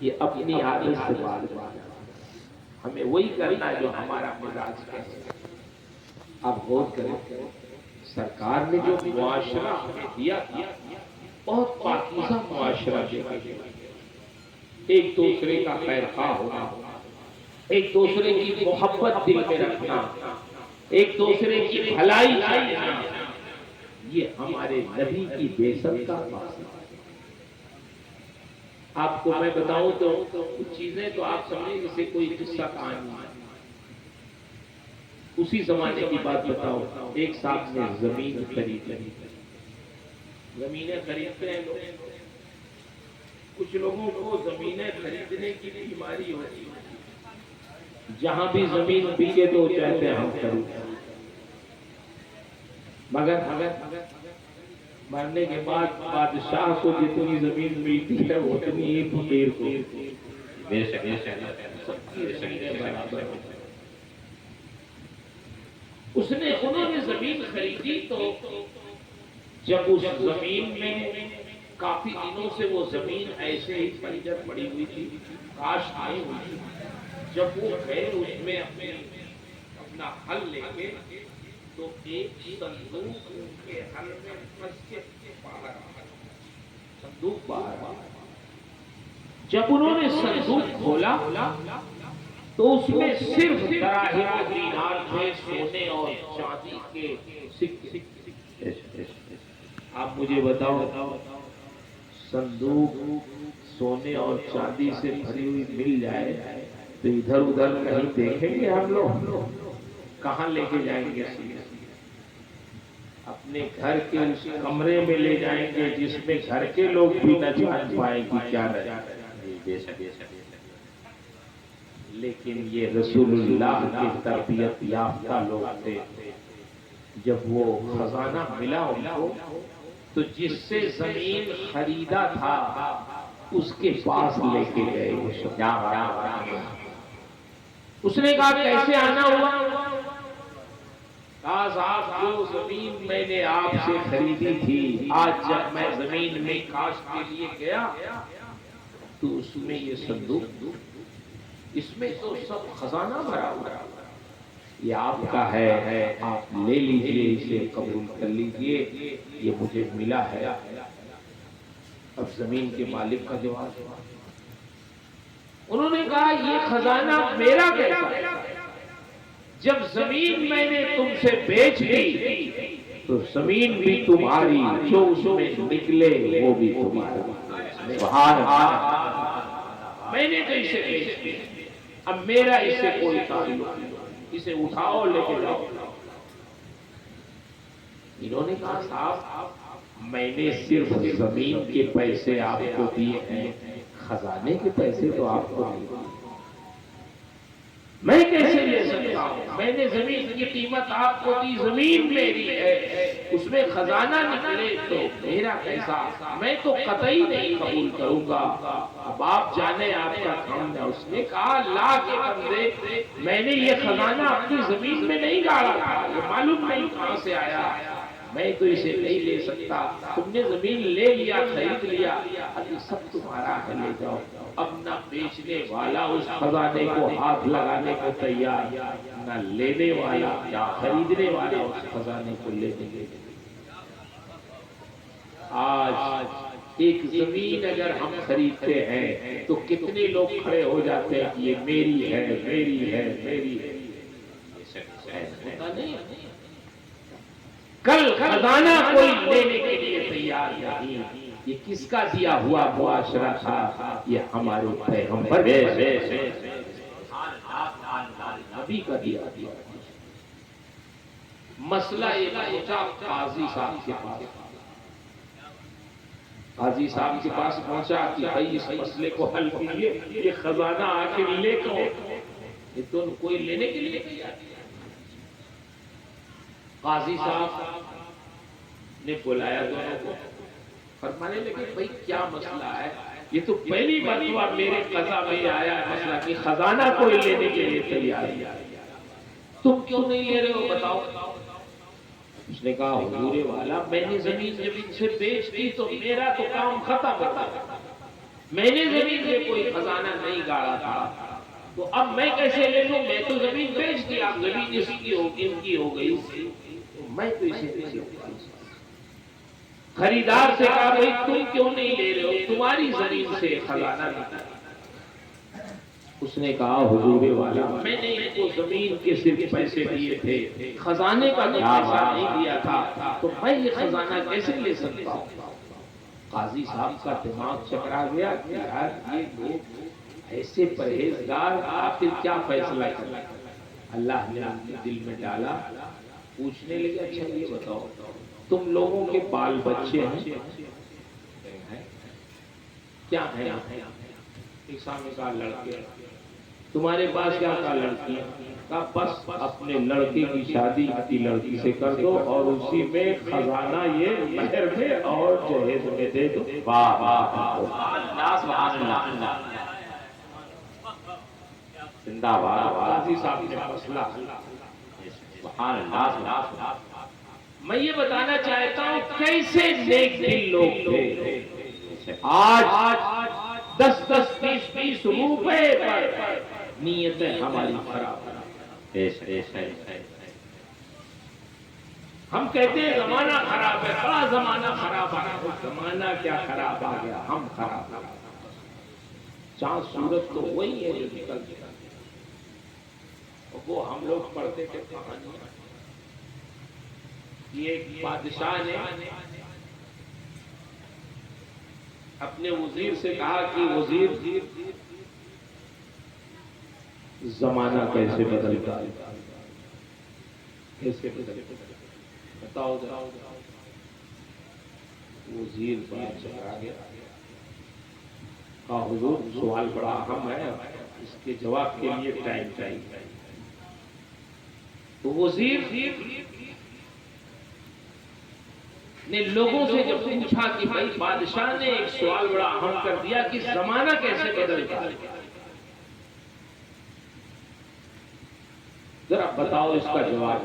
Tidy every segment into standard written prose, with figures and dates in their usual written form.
یہ اپنی عادت سے بات ہے، ہمیں وہی کرنا ہے جو ہمارا مزاج کہے۔ آپ غور کریں، سرکار نے جو معاشرہ ہمیں دیا تھا بہت پاکیزہ معاشرہ دیا، ایک دوسرے کا خیر خواہ ہونا، ایک دوسرے کی محبت دل میں رکھنا، ایک دوسرے کی بھلائی چاہنا، یہ ہمارے نبی کی بعثت کا پاس ہے۔ آپ کو میں بتاؤں تو کچھ چیزیں تو آپ سمجھیں جیسے کوئی قصہ کہانی ہے۔ اسی زمانے کی بات بتاؤ، ایک صاحب نے زمین خریدی، زمینیں خریدتے ہیں لوگ، کچھ لوگوں کو زمینیں خریدنے کی بیماری ہوتی ہے، جہاں بھی زمین بکے تو چاہتے ہیں ہم خریدیں، مگر مرنے کے بعد بادشاہ کو جتنی زمین ملتی ہے اتنی ہی فقیر کو، بے شک سب کی زمینیں برابر ہوتی ہیں۔ انہوں نے زمین خریدی تو جب اس زمین میں کافی دنوں سے وہ زمین ایسے ہی بنجر پڑی ہوئی تھی، کاشت نہیں ہوئی تھی، جب وہ گئے اس میں اپنا حل لے کے تو ایک صندوق ان کے حل میں پھنس کے باہر آیا، صندوق باہر آیا۔ جب انہوں نے صندوق کھولا تو اس میں صرف دراہم و دینار تھے، سونے اور چاندی کے سکے۔ آپ مجھے بتاؤ، صندوق سونے اور چاندی سے بھری ہوئی مل جائے تو ادھر ادھر کہیں دیکھیں گے ہم لوگ؟ کہاں لے کے جائیں گے؟ اپنے گھر کے اس کمرے میں لے جائیں گے جس میں گھر کے لوگ بھی نہ جان پائیں کہ کیا رہا ہے۔ لیکن یہ رسول اللہ کی تربیت یافتہ لوگ تھے، جب وہ خزانہ ملا ان کو تو جس سے زمین خریدا تھا اس کے پاس لے کے گئے۔ اس نے کہا کیسے آنا ہوا؟ کہا صاحب جو زمین میں نے آپ سے خریدی تھی، آج جب میں زمین میں کاشت کے لیے گیا تو اس میں یہ صندوق، اس میں تو سب خزانہ بھرا ہوا ہے، یہ آپ کا ہے، آپ لے لیجئے، اسے قبول کر لیجئے، یہ مجھے ملا ہے۔ اب زمین کے مالک کا جواب، انہوں نے کہا یہ خزانہ میرا کیسا؟ جب زمین میں نے تم سے بیچ دی تو زمین بھی تمہاری، جو اس میں نکلے وہ بھی تمہاری۔ سبحان اللہ، میں نے تو اسے بیچ دی، اب میرا اسے کوئی تعلق نہیں، اسے اٹھاؤ لے کے جاؤ۔ انہوں نے کہا صاحب میں نے صرف زمین کے پیسے آپ کو دیے ہیں، خزانے کے پیسے تو آپ کو نہیں دیے، میں کیسے لے سکتا ہوں؟ میں نے زمین کی قیمت آپ کو دی، زمین میری ہے، اس میں خزانہ نکلے تو میرا کیسا؟ میں تو قطعی نہیں قبول کروں گا۔ اب آپ جانے آپ کا کام ہے۔ اس نے کہا لا کے بندے، میں نے یہ خزانہ اپنی زمین میں نہیں گاڑا تھا، یہ معلوم نہیں کہاں سے آیا، میں تو اسے نہیں لے سکتا، تم نے زمین لے لیا، خرید لیا، اب یہ سب تمہارا ہے، لے جاؤ۔ اب نہ بیچنے والا اس خزانے کو ہاتھ لگانے کو تیار، نہ لینے والا یا خریدنے والا اس خزانے کو لینے کے لیے۔ آج ایک زمین اگر ہم خریدتے ہیں تو کتنے لوگ کھڑے ہو جاتے ہیں کہ یہ میری ہے، میری ہے، میری ہے، ہوتا نہیں۔ کل خزانہ کوئی لینے کے لیے تیار نہیں، یہ کس کا دیا ہوا معاشرہ تھا؟ یہ ہمارے پیغمبر نبی کا دیا ہوا۔ مسئلہ ایک پہنچا قاضی صاحب کے پاس، قاضی صاحب کے پاس پہنچا کہ بھائی اس مسئلے کو حل کیجیے، یہ خزانہ آخر لے کو، یہ تو کوئی لینے کے لیے تیار نہیں۔ قاضی صاحب نے بلایا دونوں کو، فرمانے لگے بھائی کیا مسئلہ ہے؟ یہ تو پہلی مرتبہ میرے قضا میں آیا ہے مسئلہ کہ خزانہ کوئی لینے کے لیے تیار ہے، تم کیوں نہیں لے رہے ہو بتاؤ؟ اس نے کہا حضور والا میں نے زمین جب ان سے بیچ دی تو میرا تو کام ختم ہو گیا، میں نے زمین میں کوئی خزانہ نہیں گاڑا تھا، تو اب میں کیسے لے لوں؟ میں تو زمین بیچ دی، اب زمین اس کی ہو ان کی ہو گئی، تو میں تو اسے نہیں لوں گا۔ خریدار سے کہا بھائی تم کیوں نہیں لے رہے ہو؟ تمہاری زمین سے خزانہ نکلا۔ اس نے کہا حضور والا میں نے ان کو زمین کے صرف پیسے دیے تھے، خزانے کا تو پیسہ نہیں دیا تھا، تو میں یہ خزانہ کیسے لے سکتا ہوں؟ قاضی صاحب کا دماغ چکرا گیا کہ یار یہ لوگ ایسے پرہیزگار آخر کیا فیصلہ کریں؟ اللہ نے ان کے دل میں ڈالا، پوچھنے لگے اچھا یہ بتاؤ تم لوگوں کے بال بچے ہیں کیا ہیں؟ سامنے کا لڑکے، تمہارے پاس کیا کہا لڑکی؟ کہا بس اپنے لڑکے کی شادی کی لڑکی سے کر دو اور اسی میں خزانہ یہ مہر میں اور جہیز میں دے دو۔ واہ واہ واہ سبحان اللہ، زندہ باد۔ قاضی صاحب نے مسئلہ، سبحان اللہ۔ میں یہ بتانا چاہتا ہوں کیسے نیک دل لوگ تھے، آج 10-20 روپے پر نیتیں ہماری خراب ہیں۔ ہم کہتے ہیں زمانہ خراب ہے، بڑا زمانہ خراب آ گیا، زمانہ کیا خراب آ گیا، ہم خراب آ گیا۔ چاند سورج تو وہی ہے جو نکل گیا، وہ ہم لوگ پڑھتے تھے کہانیاں۔ یہ ایک بادشاہ نے اپنے وزیر سے کہا کہ وزیر زمانہ کیسے بدلتا ہے، کیسے بدلتا بتاؤ ذرا۔ وزیر بات چکرا گیا، کہا حضور سوال بڑا اہم ہے، اس کے جواب کے لیے ٹائم چاہیے۔ تو وزیر نے لوگوں سے جب پوچھا کہ بھائی بادشاہ نے ایک سوال بڑا اہم کر دیا کہ زمانہ کیسے بدلتا ہے، ذرا بتاؤ اس کا جواب۔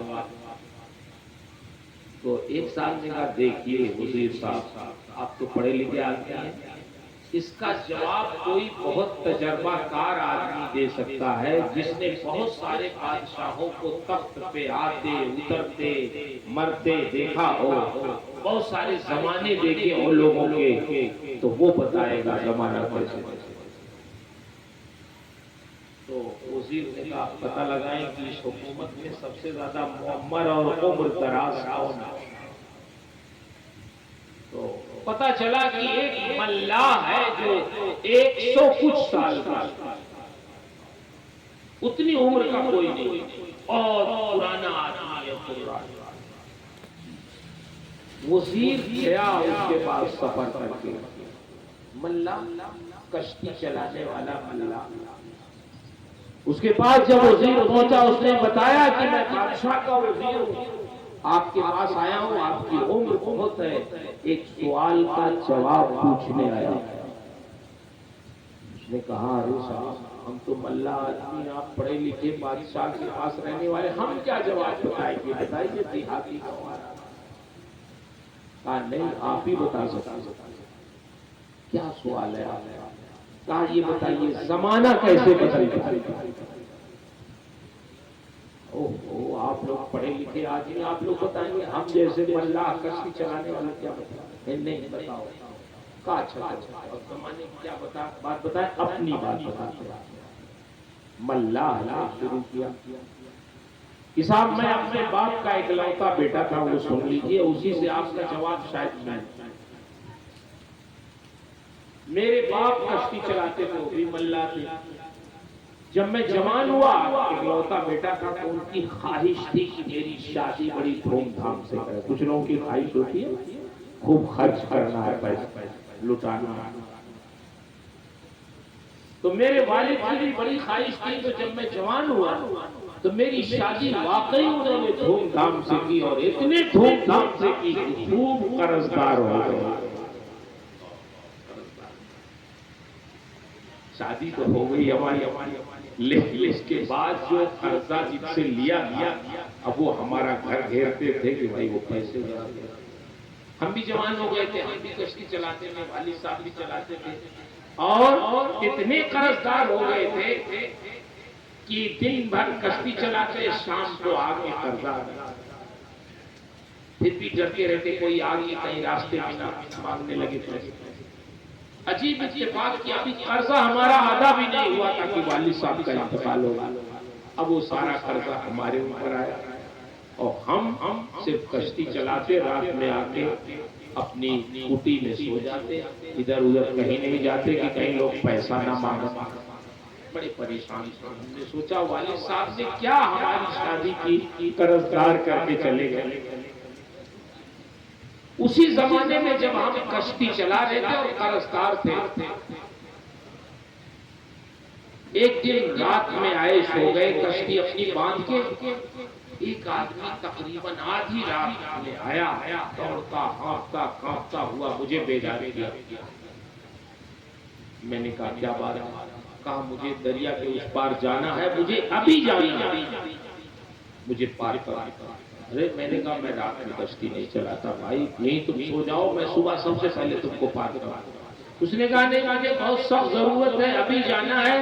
تو ایک صاحب نے کہا دیکھیے وزیر صاحب آپ تو پڑھے لکھے آدمی ہیں، اس کا جواب کوئی بہت تجربہ کار آدمی دے سکتا ہے جس نے بہت سارے بادشاہوں کو تخت پہ آتے اترتے مرتے دیکھا ہو، بہت سارے زمانے دیکھے ہو لوگوں کے، تو وہ بتائے گا زمانہ کیسے۔ تو وزیر نے کہا پتہ لگائیں کہ اس حکومت میں سب سے زیادہ معمر اور عمر دراز کون ہے؟ تو پتہ چلا کہ ایک ملاح ہے جو 100 کچھ سال کا، اتنی عمر کا کوئی نہیں، اور پرانا آدمی ہے۔ وزیر گیا اس کے پاس سفر کر کے، ملاح کشتی چلانے والا ملاح، اس کے پاس جب وزیر پہنچا اس نے بتایا کہ میں بادشاہ کا وزیر ہوں، آپ کے پاس آیا ہوں، آپ کی عمر بہت ہے، ایک سوال کا جواب پوچھنے آیا۔ اس نے کہا ارے صاحب ہم تو ملا آدمی، آپ پڑھے لکھے بادشاہ کے پاس رہنے والے، ہم کیا جواب بتائیں گے، بتائیے دیہاتی کا ہمارا۔ کہا نہیں آپ ہی بتا سکتے۔ کیا سوال ہے آپ کا؟ کہا یہ بتائیے زمانہ کیسے بدلتا ہے؟ اوہ آپ لوگ پڑھے لکھے آدمی، آپ لوگ بتائیں گے، ہم جیسے ملاح کشتی چلانے والا کیا بتائیں؟ نہیں بتاؤ۔ کہا اچھا اور زمانے کی کیا بات بتائیں؟ اپنی بات بتاتے ہیں۔ ملاح نے شروع کیا کہ صاحب میں اپنے باپ کا اکلوتا بیٹا تھا، وہ سن لیجیے، اسی سے آپ کا جواب شاید میں۔ میرے باپ کشتی چلاتے تھے، وہ بھی ملاح تھے، جب میں جوان ہوا اکلوتا بیٹا تھا تو ان کی خواہش تھی کہ میری شادی بڑی دھوم دھام سے کرے۔ کچھ لوگوں کی خواہش ہوتی ہے خوب خرچ کرنا ہے، پیسہ لٹانا ہے، تو میرے والد کی بھی بڑی خواہش تھی، تو جب میں جوان ہوا تو میری شادی واقعی انہوں نے دھوم دھام سے کی، اور اتنے دھوم دھام سے کی کہ خوب قرضدار ہو گئے۔ شادی تو ہو گئی ہماری، لیکن اس کے بعد جو قرضہ جن سے لیا گیا، اب وہ ہمارا گھر گھیرتے تھے کہ بھائی وہ پیسے ذرا دے۔ ہم بھی جوان ہو گئے تھے، ہم بھی کشتی چلاتے تھے، والد صاحب بھی چلاتے تھے، اور اتنے قرضدار ہو گئے تھے کہ دن بھر کشتی چلاتے، شام کو آگے قرضہ، پھر بھی ڈرتے رہتے کوئی آگے کہیں راستے میں نہ مانگنے لگے پیسے۔ عجیب اتفاق کیا، ابھی قرضہ ہمارا آدھا بھی نہیں ہوا تھا کہ والد صاحب کا انتقال ہوگا، اب وہ سارا قرضہ ہمارے اوپر آیا، اور ہم صرف کشتی چلاتے، رات میں آ کے اپنی کوٹی میں سو جاتے، ادھر ادھر کہیں نہیں جاتے کہ کہیں لوگ پیسہ نہ مانگیں۔ بڑے پریشان تھے، ہم نے سوچا والد صاحب نے کیا ہماری شادی کی قرضدار کر کے چلے گئے۔ اسی زمانے میں جب ہم کشتی چلا رہے تھے اور قرضدار تھے، ایک دن رات میں آئے، سو گئے کشتی اپنی باندھ کے، ایک آدمی تقریباً آدھی رات میں آیا، دوڑتا ہانپتا کانپتا ہوا مجھے بیدار کیا۔ میں نے کہا کیا بات ہے؟ کہا مجھے دریا کے اس پار جانا ہے، مجھے ابھی جانا ہے، مجھے پار کرنا۔ ارے میں نے کہا میں رات میں کشتی نہیں چلاتا بھائی، نہیں تم سو جاؤ، میں صبح سب سے پہلے تم کو پار کروں۔ اس نے کہا نہیں، مجھے بہت سخت ضرورت ہے، ابھی جانا ہے،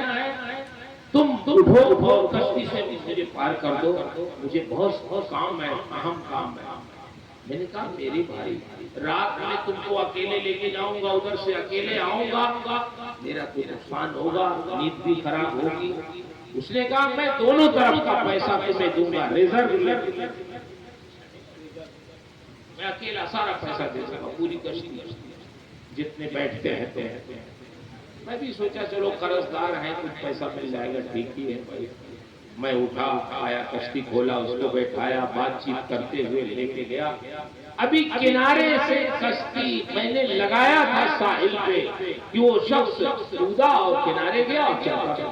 تم اٹھو کشتی سے مجھے پار کر دو، مجھے بہت کام ہے، اہم کام ہے۔ میں نے کہا میرے بھائی، رات میں تم کو اکیلے لے کے جاؤں گا، ادھر سے اکیلے آؤں گا، میرا تو نقصان ہوگا، نیند بھی خراب ہوگی۔ اس نے کہا میں دونوں طرف کا پیسہ تمہیں دوں گا، ریزرو میں اکیلا سارا پیسہ دے سکتا ہوں، پوری کشتی جتنے بیٹھتے ہیں۔ میں بھی سوچا چلو قرضدار ہیں، کچھ پیسہ مل جائے گا، ٹھیک ہی ہے بھائی۔ میں اٹھا آیا، کشتی کھولا، اس کو بیٹھایا، بات چیت کرتے ہوئے لے کے گیا۔ ابھی کنارے سے کشتی میں نے لگایا تھا ساحل پہ کہ وہ شخص کودا اور کنارے گیا اور چلا گیا۔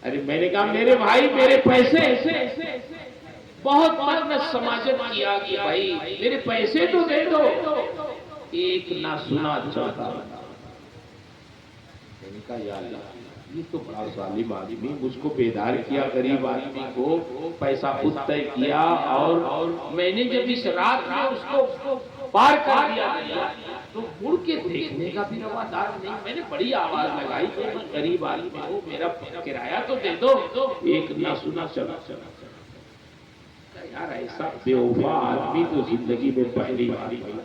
ارے میں نے کہا میرے بھائی میرے پیسے، بہت منت سماجت کیا کہ بھائی میرے پیسے تو دے دو، ایک نہ سنا چاہتا۔ میں نے کہا یا اللہ، یہ تو بڑا ظالم آدمی، مجھ کو بیدار کیا، غریب آدمی کو پیسہ خود طے کیا، اور میں نے جب اس رات میں اس کو پار کر دیا تو مڑ کے دیکھنے کا بھی روادار نہیں۔ میں نے بڑی آواز لگائی کہ میں غریب آدمی ہوں، میرا کرایہ تو دے دو، ایک نہ سنا چلا۔ یار ایسا بے وفا آدمی تو زندگی میں پہلی بار ملا۔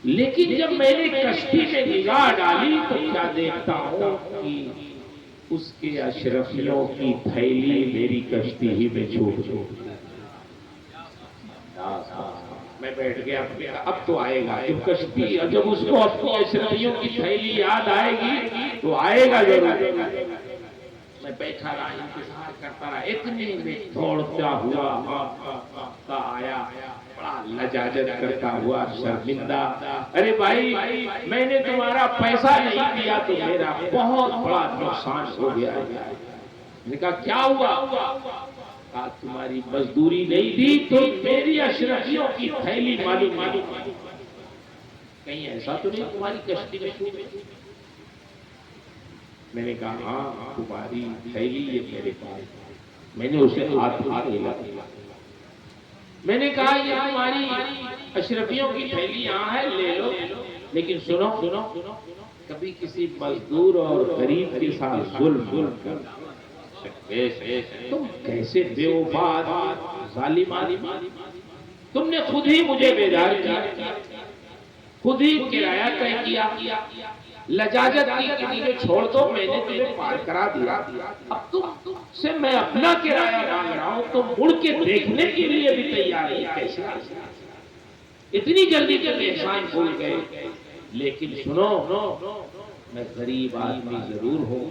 لیکن جب میں نے کشتی میں نگاہ ڈالی تو کیا دیکھتا ہوں کہ اس کے اشرفیوں کی تھیلی میری کشتی ہی میں چھوٹ گئی۔ میں بیٹھ گیا، اب تو آئے گا جب کشتی، جب اس کو اپنی اشرفیوں کی تھیلی یاد آئے گی تو آئے گا ضرور۔ میں بیٹھا رہا، انتظار کرتا رہا، اتنے میں دوڑتا ہوا آیا، بڑا لجاجت کرتا ہوا، شرمندہ۔ ارے بھائی میں نے تمہارا پیسہ نہیں دیا تو میرا بہت بڑا نقصان ہو گیا۔ میں نے کہا کیا ہوا؟ کہا تمہاری مزدوری نہیں دی تو میری اشرفیوں کی تھیلی معلوم، کہیں ایسا تو نہیں تمہاری کشتی میں چھوٹ گئی؟ میں نے کہا ہاں تمہاری تھیلی یہ میرے پاس۔ میں نے اسے ہاتھ ملا، میں نے کہا یہ تمہاری اشرفیوں کی تھیلی یہاں ہے، لے لو، لیکن سنو، کبھی کسی مزدور اور غریب کے ساتھ ظلم تم کیسے بے وفا ظالم آدمی، تم نے خود ہی مجھے بیدار کیا، خود ہی کرایہ طے کیا، لجاجت کی کہ مجھے چھوڑ دو، میں نے تمہیں پار کرا دیا، اب تم سے میں اپنا کرایہ مانگ رہا ہوں، تم مڑ کے دیکھنے کے لیے بھی تیار نہیں، کیسے اتنی جلدی تم احسان بھول گئے؟ لیکن سنو، میں غریب آدمی ضرور ہوں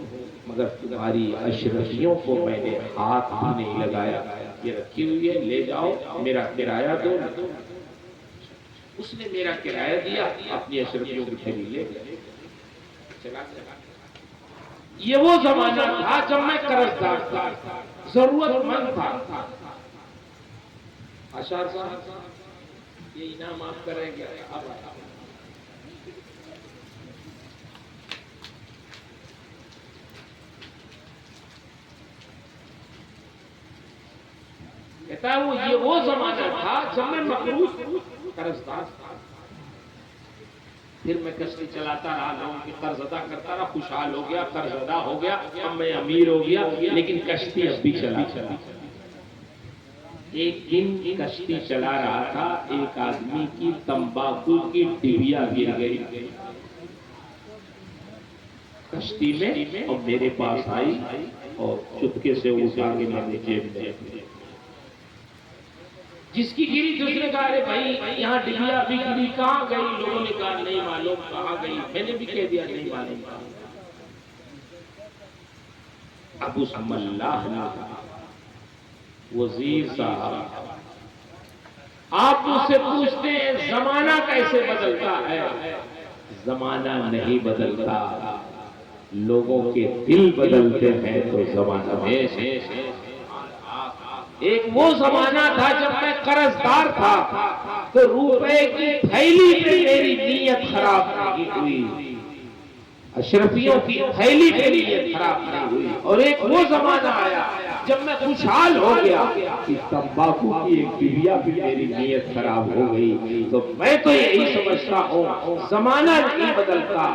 مگر تمہاری اشرفیوں کو میں نے ہاتھ بھی نہیں لگایا، یہ رکھی ہوئی ہے، لے جاؤ، میرا کرایہ دو۔ اس نے میرا کرایہ دیا، اپنی اشرفیوں کی تھیلی لے گیا۔ یہ وہ زمانہ تھا جب میں قرضدار تھا، ضرورت مند تھا۔ اشار صاحب یہ انعام آپ کریں گے؟ کہتا ہے یہ وہ زمانہ تھا جب میں مقروض قرضدار تھا، پھر میں کشتی چلاتا رہا، لوگوں کی قرض ادا کرتا رہا، خوشحال ہو گیا، قرض ادا ہو گیا، اب میں امیر ہو گیا، لیکن کشتی اب بھی چلا. ایک دن کشتی چلا رہا تھا، ایک آدمی کی تمباکو کی ڈبیا گر گئی کشتی میں، اور میرے پاس آئی اور چپکے سے اٹھا کے میں نے جیب میں جس کی گری، دوسرے کہا ارے بھائی یہاں ڈبیا بھی گری، کہاں گئی؟ لوگوں نے کہا نہیں معلوم کہاں گئی. میں نے بھی کہہ دیا نہیں معلوم. ابو سم اللہ نے کہا وزیر صاحب آپ مجھ سے پوچھتے ہیں زمانہ کیسے بدلتا ہے؟ زمانہ نہیں بدلتا، لوگوں کے دل بدلتے ہیں تو زمانہ میں. ایک وہ زمانہ تھا جب میں قرض دار تھا تو روپے کی تھیلی پہ میری نیت خراب نہیں ہوئی، اشرفیوں کی تھیلی پہ نیت خراب نہیں ہوئی. اور ایک وہ زمانہ آیا جب میں خوشحال ہو گیا کہ تمباکو کی ایک ڈبیا بھی میری نیت خراب ہو گئی. تو میں تو یہی سمجھتا ہوں زمانہ نہیں بدلتا،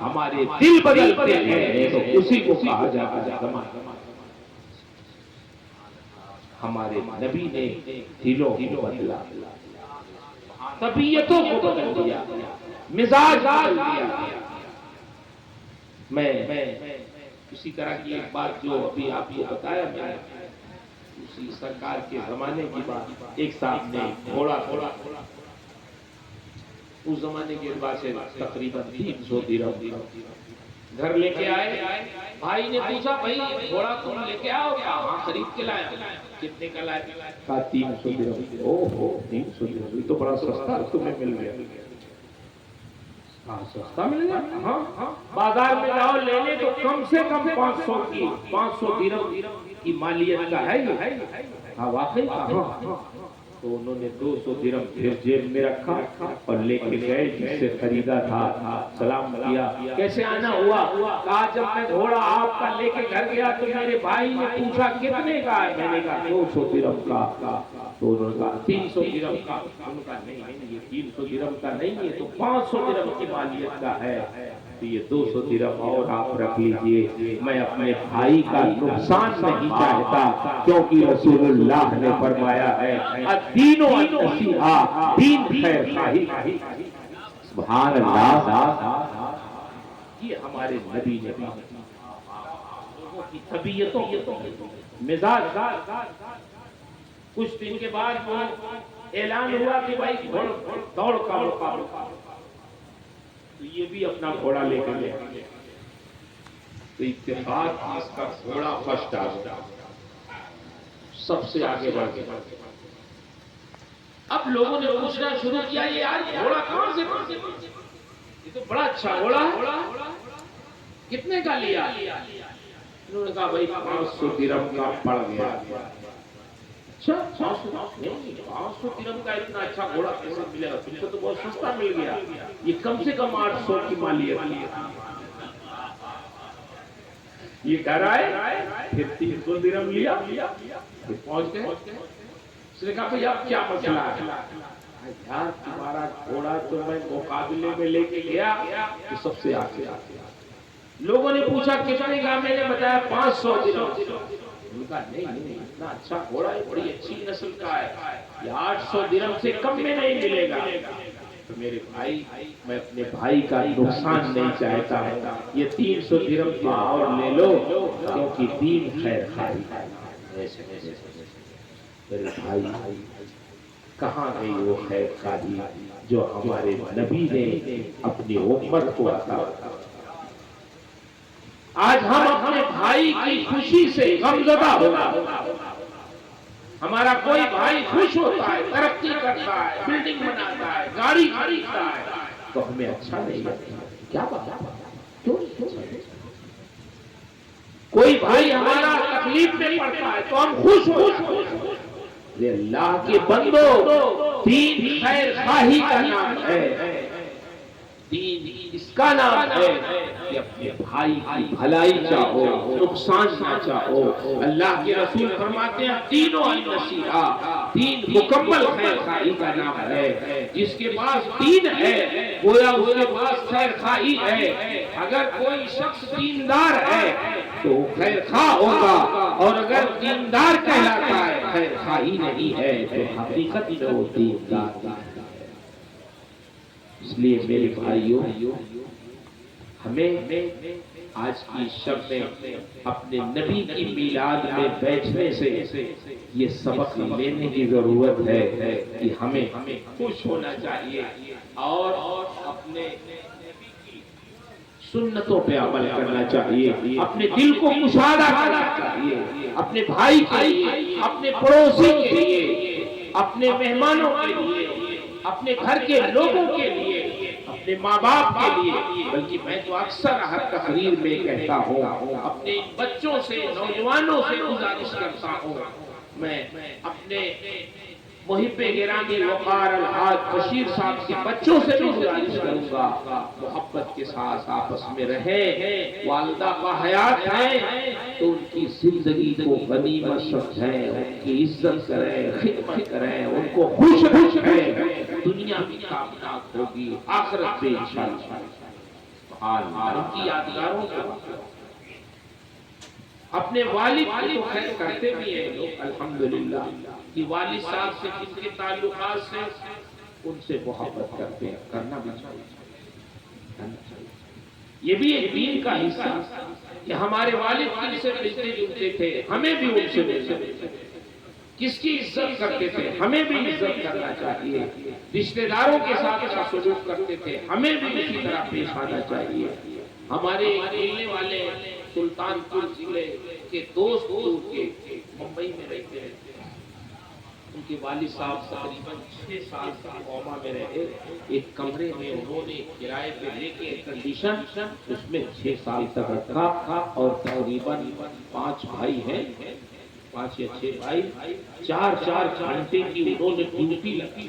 ہمارے دل بدلتے ہیں تو اسی کو کہا جاتا ہے زمانہ. ہمارے نبی نے دلوں کو بدلا، طبیعتوں کو بدل دیا، مزاج بدل دیا. میں اسی طرح کی ایک بات جو ابھی آپ کو بتایا میں نے، اسی سرکار کے زمانے کی بات. ایک صاحب نے گھوڑا اس زمانے کے بعد سے تقریباً 300 درہم گھر لے کے آئے. بھائی نے پوچھا بھائی گھوڑا تم لے کے آؤ؟ ہاں خرید کے لایا. کتنے کا لایا؟ کہا 300 درہم. اوہو 300 درہم تو بڑا سستا تمہیں مل گیا. ہاں سستا مل گیا. ہاں بازار میں جاؤ لینے تو کم سے کم 500 درہم کی مالیت کا ہے یہ. ہاں واقعی. تو انہوں نے 200 درہم پھر جیب میں رکھا اور لے کے گئے جس سے خریدا تھا. سلام کیا، کیسے آنا ہوا؟ کہا جب میں گھوڑا آپ کا لے کے گھر گیا تو میرے بھائی نے پوچھا کتنے کا ہے؟ میں نے کہا 200 درہم کا. تو انہوں نے کہا 300 درہم کا. انہوں نے کہا نہیں یہ 300 درہم کا نہیں ہے تو 500 درہم کی مالیت کا ہے. تو یہ 200 درہم اور آپ رکھ لیجئے، میں اپنے بھائی کا نقصان نہیں چاہتا، کیونکہ رسول اللہ نے فرمایا ہے الدین النصیحہ، دین خیر خواہی. سبحان اللہ. یہ ہمارے نبی نے لوگوں کی طبیعتوں مزاج. کچھ دن کے بعد وہ اعلان ہوا کہ بھائی دوڑ کا مقابلہ، تو یہ بھی اپنا گھوڑا لے کر گیا. تو اتفاق اس کا گھوڑا فرسٹ آ گیا، سب سے آگے بڑھ گیا. اب لوگوں نے پوچھنا شروع کیا یہ یار گھوڑا کہاں سے؟ یہ تو بڑا اچھا گھوڑا ہے، کتنے کا لیا؟ انہوں نے کہا بھائی 500 درہم کا پڑ گیا. اچھا 500 درہم کا اتنا اچھا گھوڑا کیسے ملے گا؟ تم کو تو بہت سستا مل گیا، یہ کم سے کم 800 کی مالیت. یہ گھر آئے پھر 300 درہم لیا، پھر پہنچ گئے. اس نے کہا بھئی اب کیا مسئلہ ہے؟ یار تمہارا گھوڑا تو میں مقابلے میں لے کے گیا تو سب سے آگے. لوگوں نے پوچھا کتنے کا؟ میں نے بتایا 500 درہم. انہوں نے کہا نہیں اتنا اچھا گھوڑا ہے، بڑی اچھی نسل کا ہے، یہ 800 درہم سے کم میں نہیں ملے گا. تو میرے بھائی میں اپنے بھائی کا نقصان نہیں چاہتا ہوں، یہ 300 درہم کا اور لے لو کیونکہ دین خیر خواہی. میرے بھائی کہاں گئی وہ خیر خواہی جو ہمارے نبی نے اپنی امت کو عطا. آج ہم اپنے بھائی کی خوشی سے غمزدہ ہوتا. ہمارا کوئی بھائی خوش ہوتا ہے، ترقی کرتا ہے، بلڈنگ بناتا ہے، گاڑی خریدتا ہے تو ہمیں اچھا نہیں لگتا. کیا بات؟ کوئی بھائی ہمارا تکلیف میں پڑتا ہے تو ہم خوش ہوتے ہیں. اللہ کے بندو، دین خیر خواہی کا نام ہے، دین اس کا نام ہے کہ اپنے بھائی کی بھلائی چاہو، نقصان نہ چاہو۔ اللہ کے رسول فرماتے ہیں دین النصیحہ، دین مکمل خیر خواہی کا نام ہے۔ جس کے پاس دین ہے گویا اس کے پاس خیر خواہی ہے۔ اگر کوئی شخص دیندار ہے تو خیر خواہ ہوگا، اور اگر دیندار کہلاتا ہے خیر خواہی نہیں ہے تو حقیقت میں وہ دیندار ہے۔ اس لیے میرے بھائیوں، ہمیں آج کی شب میں اپنے نبی کی میلاد میں بیٹھنے سے یہ سبق لینے کی ضرورت ہے کہ ہمیں خوش ہونا چاہیے اور اپنے سنتوں پہ عمل کرنا چاہیے، اپنے دل کو مشاہدہ کرنا چاہیے، اپنے بھائی کے لیے، اپنے پڑوسی کے لیے، اپنے مہمانوں کے لیے، اپنے گھر کے لوگوں کے لیے، اپنے ماں باپ کے لیے، بلکہ میں تو اکثر ہر تقریر میں کہتا ہوں، اپنے بچوں سے، نوجوانوں سے گزارش کرتا ہوں، میں اپنے محب گرامی وقار الحاج بشیر صاحب کے بچوں سے بھی گزارش کروں گا محبت کے ساتھ آپس میں رہیں۔ والدہ با حیات ہیں تو ان کی زندگی کو غنیمت سمجھیں، ان کی عزت کریں، خدمت کریں، ان کو خوش رکھیں۔ دنیا بھی کامیاب ہوگی، آخرت بھی انشاءاللہ۔ ان کی یادگاروں کو اپنے والد کی تو خیر کرتے بھی ہیں لوگ الحمدللہ، کہ والد صاحب سے جن کے تعلقات سے ان سے محبت کرتے ہیں، کرنا بھی چاہیے۔ یہ بھی ایک دین کا حصہ کہ ہمارے والد کن سے ملتے جلتے تھے، ہمیں بھی ان سے ملتے تھے، کس کی عزت کرتے تھے، ہمیں بھی عزت کرنا چاہیے، رشتہ داروں کے ساتھ ایسا سلوک کرتے تھے، ہمیں بھی اسی طرح پیش آنا چاہیے۔ ہمارے ملنے والے سلطان پور ضلع کے دوست کے ممبئی میں رہتے ہیں، ان کے والد صاحب تقریباً 6 سال کوما میں رہے، ایک کمرے میں انہوں نے کرائے پہ لے کے کنڈیشن اس میں 6 سال تک رکھا، اور تقریباً 5 بھائی ہیں، 5 یا 6 بھائی، 4 گھنٹے کی انہوں نے ڈیوٹی لگی،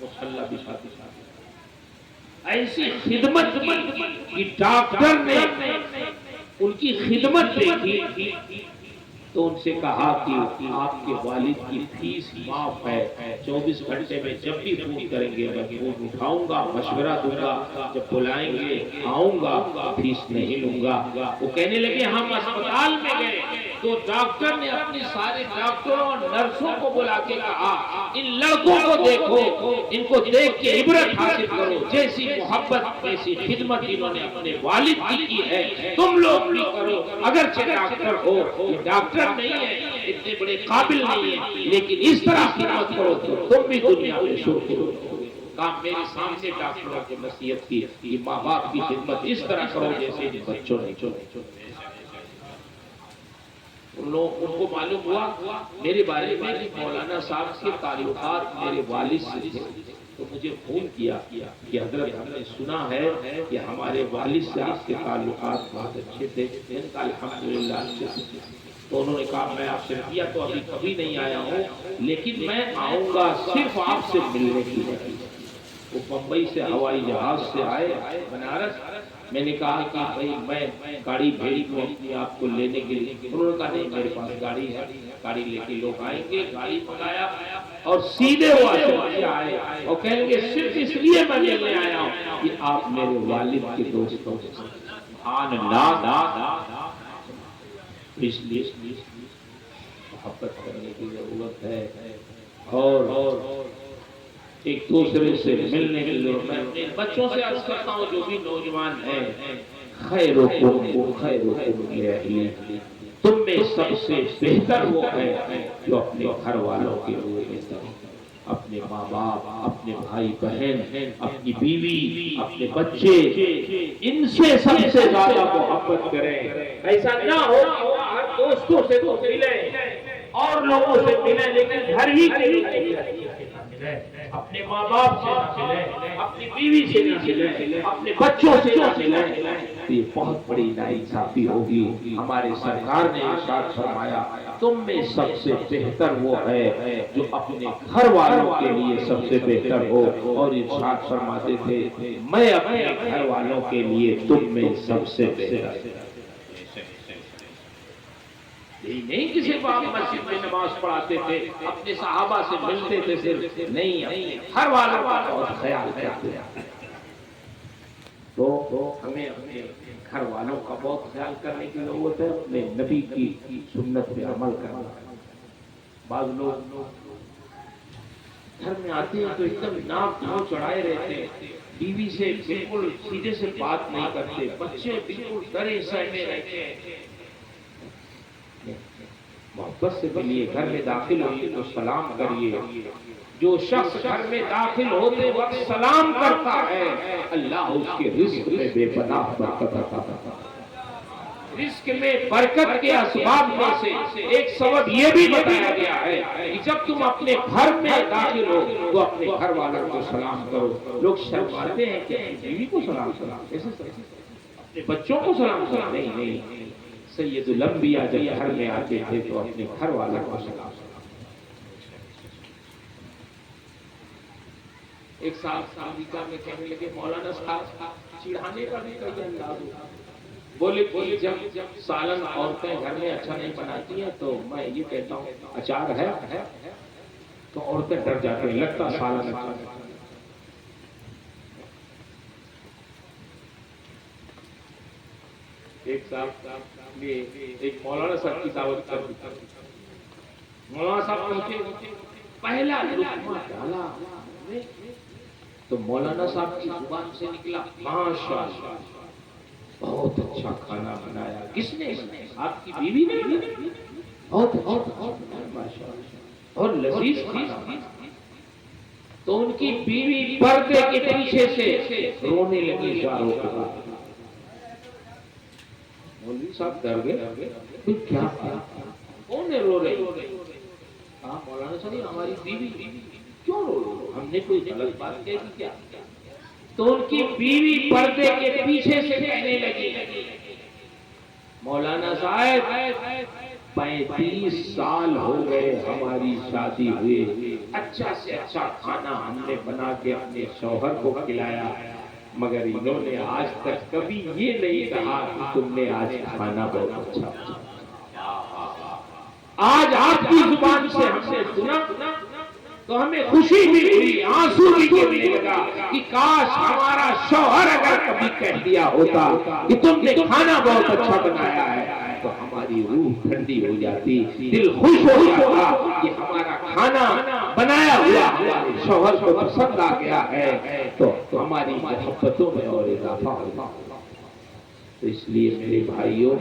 مصلی بچھا کے ایسی خدمت کی کہ ڈاکٹر نے ان کی خدمت دیکھی تو ان سے کہا کہ آپ کے والد کی فیس معاف ہے، 24 گھنٹے میں جب بھی فون کریں گے میں فون اٹھاؤں گا، مشورہ دوں گا، جب بلائیں گے آؤں گا، فیس نہیں لوں گا۔ وہ کہنے لگے ہم اسپتال میں گئے تو ڈاکٹر نے اپنے سارے ڈاکٹروں اور نرسوں کو بلا کے کہا ان لڑکوں کو دیکھو، ان کو دیکھ کے عبرت حاصل کرو، جیسی محبت جیسی خدمت انہوں نے اپنے والد کی ہے تم لوگ بھی کرو۔ اگرچہ ڈاکٹر ہو، یہ ڈاکٹر نہیں ہے، اتنے بڑے قابل نہیں ہے، لیکن اس طرح خدمت کرو تو تم بھی دنیا میں شکر کرو۔ کام میرے سامنے ڈاکٹروں کو نصیحت کی کہ ماں باپ کی خدمت اس طرح کرو جیسے بچوں نے چھوڑے۔ ان کو معلوم ہوا میرے بارے میں کہ مولانا صاحب کے تعلقات میرے والد سے تھے، تو مجھے فون کیا کہ حضرت ہم نے سنا ہے کہ ہمارے والد سے آپ کے تعلقات بہت اچھے تھے، ان کا الحمدللہ اچھے تھے۔ تو انہوں نے کہا میں آپ سے کیا تو ابھی کبھی نہیں آیا ہوں، لیکن میں آؤں گا صرف آپ سے ملنے کے لیے۔ وہ ممبئی سے ہوائی جہاز سے آئے بنارس، میں نے کہا کہ بھائی میں گاڑی بھیج دوں اپنے آپ کو لینے کے لیے، انہوں نے کہا نہیں میرے پاس گاڑی ہے، گاڑی لے کے لوگ آئیں گے۔ گاڑی منگایا اور سیدھے وہ آئے اور کہیں گے صرف اس لیے میں ملنے آیا ہوں کہ آپ میرے والد کے دوست ہو۔ سبحان اللہ، اس لیے محبت کرنے کی ضرورت ہے اور ایک دوسرے سے ملنے کی ضرورت ہے۔ میں اپنے بچوں سے عرض کرتا ہوں جو بھی نوجوان ہیں، خیرکم لأہلہ، تم میں سب سے بہتر وہ ہے جو اپنے گھر والوں کے لیے بہتر ہو، اپنے ماں باپ، اپنے بھائی بہن، اپنی بیوی، اپنے بچے، ان سے سب سے زیادہ محبت کریں۔ ایسا نہ ہو ہر دوستوں سے تو ملیں اور لوگوں سے ملیں لیکن گھر ہی کے لیے اپنے ماں باپ سے نہ ملیں، اپنی بیوی سے نہ ملیں، اپنے بچوں سے نہ ملیں، تو یہ بہت بڑی ناانصافی ہوگی۔ ہمارے سرکار نے ارشاد فرمایا تم میں سب سے بہتر وہ ہے جو اپنے گھر والوں کے لیے سب سے بہتر ہو، اور ارشاد فرماتے تھے میں اپنے گھر والوں کے لیے تم میں سب سے بہتر۔ یہی نہیں کسی باپ مسجد میں نماز پڑھاتے تھے، اپنے صحابہ سے ملتے تھے صرف نہیں، اپنے گھر والوں کا بہت خیال کرتے تھے۔ تو ہمیں اپنے گھر والوں کا بہت خیال کرنے کی ضرورت ہے، اپنے نبی کی سنت پہ عمل کرنا۔ بعض لوگ گھر میں آتے ہیں تو ایک دم ناک دھو چڑھائے رہتے ہیں، بیوی سے بالکل سیدھے سے بات نہیں کرتے، بچے بالکل ڈرے سہمے رہتے ہیں۔ محبت سے ملیے، گھر میں داخل ہوئیے تو سلام کریے۔ جو شخص گھر میں داخل ہوتے وقت سلام کرتا ہے اللہ اس کے رزق میں بے پناہ برکت عطا کرتا ہے۔ رزق میں برکت کے اسباب میں سے ایک سبب یہ بھی بتایا گیا ہے کہ جب تم اپنے گھر میں داخل ہو تو اپنے گھر والوں کو سلام کرو۔ لوگ شرماتے ہیں کہ اپنی بیوی کو سلام کرو، اپنے بچوں کو سلام کرو، نہیں۔ سید الانبیاء جب گھر میں آتے تھے تو اپنے گھر والوں کو سلام کرتے۔ ایک صاحب امریکہ میں کہنے لگے مولانا صاحب چڑھانے کا بھی کئی انداز ہوتا ہے۔ بولے جب سالن عورتیں گھر میں اچھا نہیں بناتی ہیں تو میں یہ کہتا ہوں اچار ہے تو عورتیں ڈر جاتی ہیں، لگتا سالن اچھا نہیں۔ ایک صاحب نے ایک مولانا صاحب کی دعوت کر دی، مولانا صاحب پہنچے، پہلا لقمہ ڈالا تو مولانا صاحب کی زبان سے نکلا ماشاءاللہ بہت اچھا کھانا بنایا۔ کس نے؟ آپ کی بیوی نے بنایا، بہت اچھا ماشاءاللہ اور لذیذ کھانا۔ تو ان کی بیوی پردے کے پیچھے سے رونے لگی اشاروں کے ساتھ۔ مولوی صاحب ڈر گئے، کیا کون ہے رو رہے؟ کہا مولانا صاحب ہماری بیوی۔ کیوں رو رہے ہو؟ ہم نے کوئی غلط بات کہی تھی کیا؟ تو ان کی بیوی پردے کے پیچھے سے کہنے لگی مولانا صاحب 35 سال ہو گئے ہماری شادی ہوئے، اچھا سے اچھا کھانا ہم نے بنا کے اپنے شوہر کو کھلایا، مگر انہوں نے آج تک کبھی یہ نہیں کہا کہ تم نے آج کھانا بہت اچھا بنایا۔ آج آپ کی زبان سے ہم نے سنا تو ہمیں خوشی بھی ہوئی، آنسو بھی گرنے لگا کہ کاش ہمارا شوہر اگر کبھی کہہ دیا ہوتا کہ تم نے کھانا بہت اچھا بنایا ہے تو ہماری روح ٹھنڈی ہو جاتی، دل خوش ہو جاتا کہ ہمارا کھانا بنایا ہوا ہمارے شوہر کو پسند آ گیا ہے، تو ہماری محبتوں میں اور اضافہ ہوگا۔ تو اس لیے میرے بھائیوں،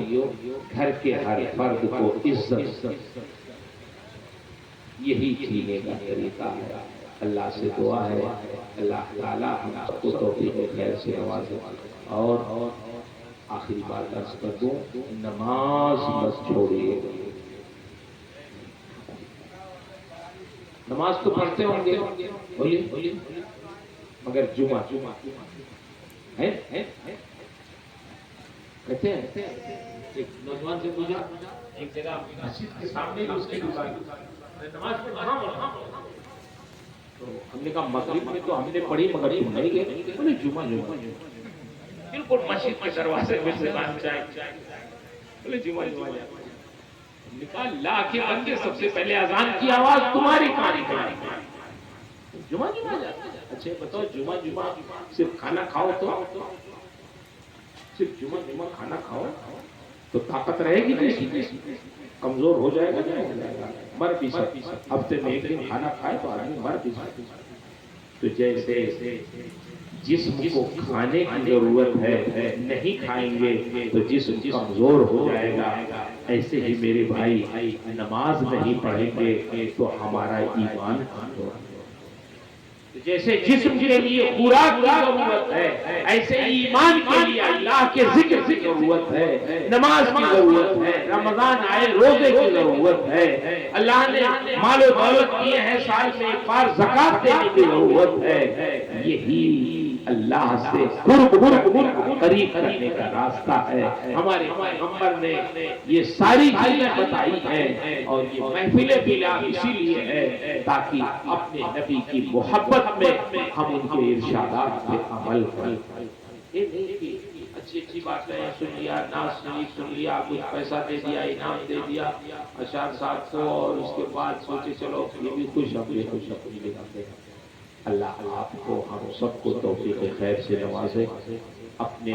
گھر کے ہر فرد کو عزت یہی جینے کا طریقہ ہے۔ اللہ سے دعا ہے اللہ تعالیٰ ہم سب کو توفیق خیر سے نوازے۔ اور آخری بات عرض کر دوں، نماز مت چھوڑیے۔ نماز تو پڑھتے ہوں گے بولیے، مگر جمعہ ہے کہتے ہیں۔ ایک نوجوان سے پوچھا، ایک جگہ مسجد کے سامنے اس کی دکان، نماز پڑھا تو ہم نے کہا مغرب میں تو ہم نے پڑھی مگر تم نہیں گئے؟ بولے جمعہ بالکل مسجد کے دروازے میں سے بات جائے، بولے جمعہ ہم نے کہا لا کے بندے سب سے پہلے اذان کی آواز تمہاری کاری جمعہ جاتے۔ اچھا بتاؤ جمعہ صرف کھانا کھاؤ تو صرف جمعہ کھانا کھاؤ تو طاقت رہے گی کسی کمزور ہو جائے گا، مر بھی سکتا۔ ہفتے میں ایک دن کھانا کھائے تو آدمی مر بھی سکتا۔ تو جیسے جسم کو کھانے کی ضرورت ہے، نہیں کھائیں گے تو جسم کمزور ہو جائے گا، ایسے ہی میرے بھائی نماز نہیں پڑھیں گے تو ہمارا ایمان کمزور ہے۔ جیسے جسم کے لیے خوراک کی ضرورت ہے، ایسے ایمان کے لیے اللہ کے ذکر کی ضرورت ہے، نماز کی ضرورت ہے، رمضان آئے روزے کی ضرورت ہے، اللہ نے مال و دولت دیے ہیں سال میں ایک بار زکات دینے کی ضرورت ہے۔ یہی اللہ سے قریب کرنے کا راستہ ہے۔ ہمارے پیغمبر نے یہ ساری چیزیں بتائی ہیں، اور یہ محفل بلال اسی لیے ہے تاکہ اپنے نبی کی محبت میں ہم ان کے ارشادات پہ عمل کریں۔ یہ نہیں کہ اچھی اچھی باتیں سن لیا، ناز شریف سن لیا، کچھ پیسہ دے دیا، انعام دے دیا اشار صاحب کو، اور اس کے بعد سوچے چلو یہ بھی خوش اپنی لگاتے ہیں۔ اللہ آپ کو ہم سب کو توفیق خیر سے نوازے، اپنے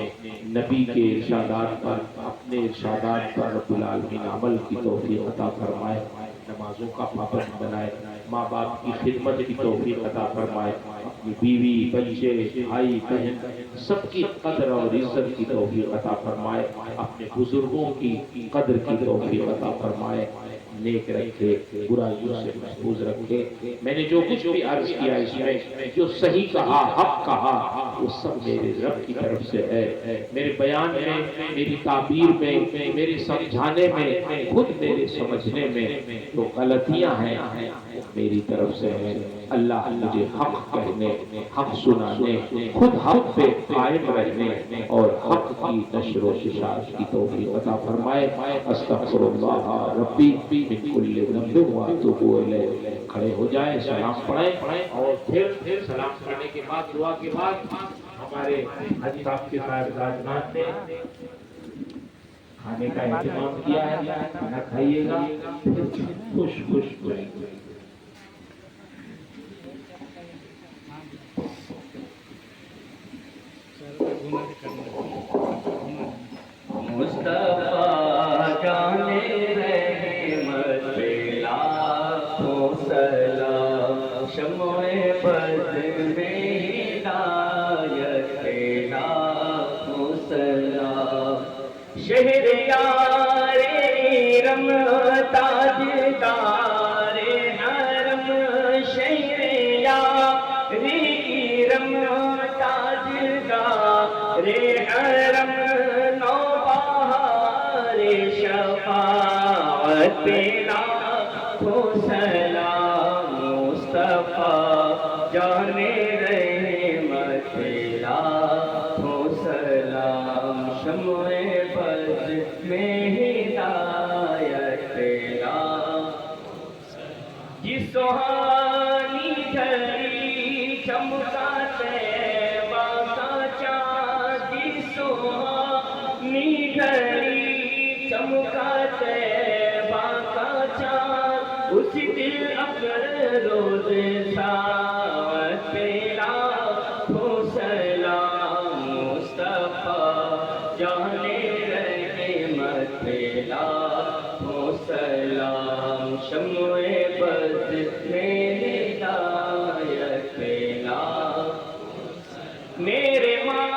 نبی کے ارشادات پر، اپنے ارشادات پر رب العالمین عمل کی توفیق عطا فرمائے، نمازوں کا پابند بنائے، ماں باپ کی خدمت کی توفیق عطا فرمائے، اپنی بیوی بچے بھائی بہن سب کی قدر اور عزت کی توفیق عطا فرمائے، اپنے بزرگوں کی قدر کی توفیق عطا فرمائے، نیک رکھے، برائیوں سے محفوظ رکھے۔ میں نے جو کچھ بھی عرض کیا اس میں جو صحیح کہا، حق کہا، وہ سب میرے رب کی طرف سے ہے۔ میرے بیان میں، میری تعبیر میں، میرے سمجھانے میں، خود میرے سمجھنے میں جو غلطیاں ہیں میری طرف سے ہیں۔ اللہ مجھے حق کہنے، حق سنانے، خود حق پہ قائم رہنے اور حق کی نشر و اشاعت کی توفیق عطا فرمائے۔ استغفر اللہ ربی من کل ذنب واتوب الیہ۔ کھڑے ہو جائیں، سلام پڑھیں، اور پھر سلام پڑھنے کے بعد دعا کے بعد ہمارے حاجی صاحب کے صاحبزاد نے کھانے کا اہتمام کیا ہے، کھانا کھائیے گا، پھر خوش رہیں گے۔ مصطفیٰ جانے رحمت پہ لاکھوں سلام، شمع بدر میں ہدایت پہ لاکھوں سلام، شہریار ارم تاجدار حرم، شہریار ارم تاجدار حرم، شفاعت پہ لاکھوں سلام، مصطفیٰ جانے رحمت پہ لاکھوں سلام، شمع بدر میں ہدایت پہ لاکھوں سلام، جس سہانی گھڑی چمکا طیبہ کا چاند، جس سہانی گھڑی چمکا طیبہ کا چاند، اس دل اکڑ روز ساعت پہ لاکھوں سلام، مصطفیٰ جانے رحمت پہ لاکھوں سلام، شمع بدر میں ہدایت پہ لاکھوں سلام، میرے ماں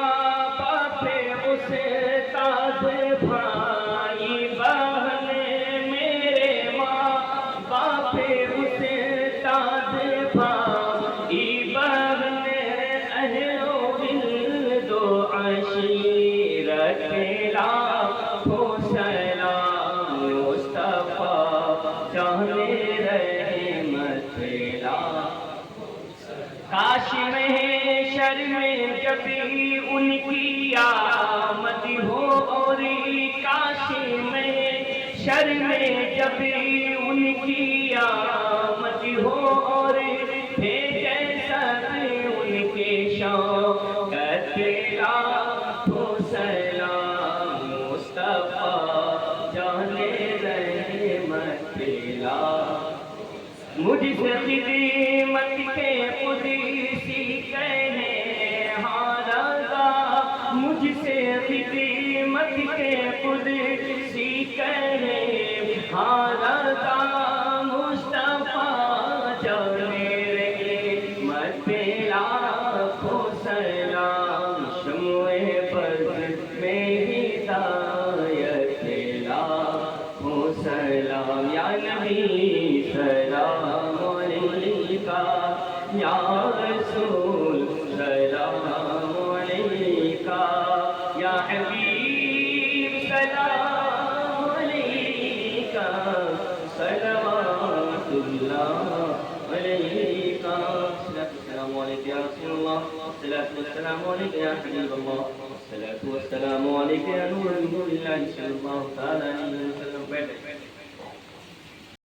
باپ استاد بھائی بہن، میرے ماں باپ استاد بھائی بہن، اہل و ولد و عشیرت پہ لاکھوں سلام، مصطفیٰ جانے رحمت پہ لاکھوں سلام، کاش محشر میں جب ان کی آمد ہو، اور کاش محشر میں جب ان کی آمد ہو، اور جیسا ان کے شوکت پہ لاکھوں سلام، مصطفیٰ جانے رحمت پہ لاکھوں، مجھ سے خدمت کے قدسی کہنے مجھ سے خدمت کے قدسی کہنے ہارتا، مصطفیٰ جانے رحمت پہ لاکھوں سلام، شمع بدر میں ہدایت پہ لاکھوں سلام، یا نبی سلام علیکہ، یا رسول عليك يا رسول الله الصلاة والسلام عليك يا حبيب الله الصلاة والسلام عليك يا نور نور الله صلى الله تعالى عليه وسلم. بیٹھے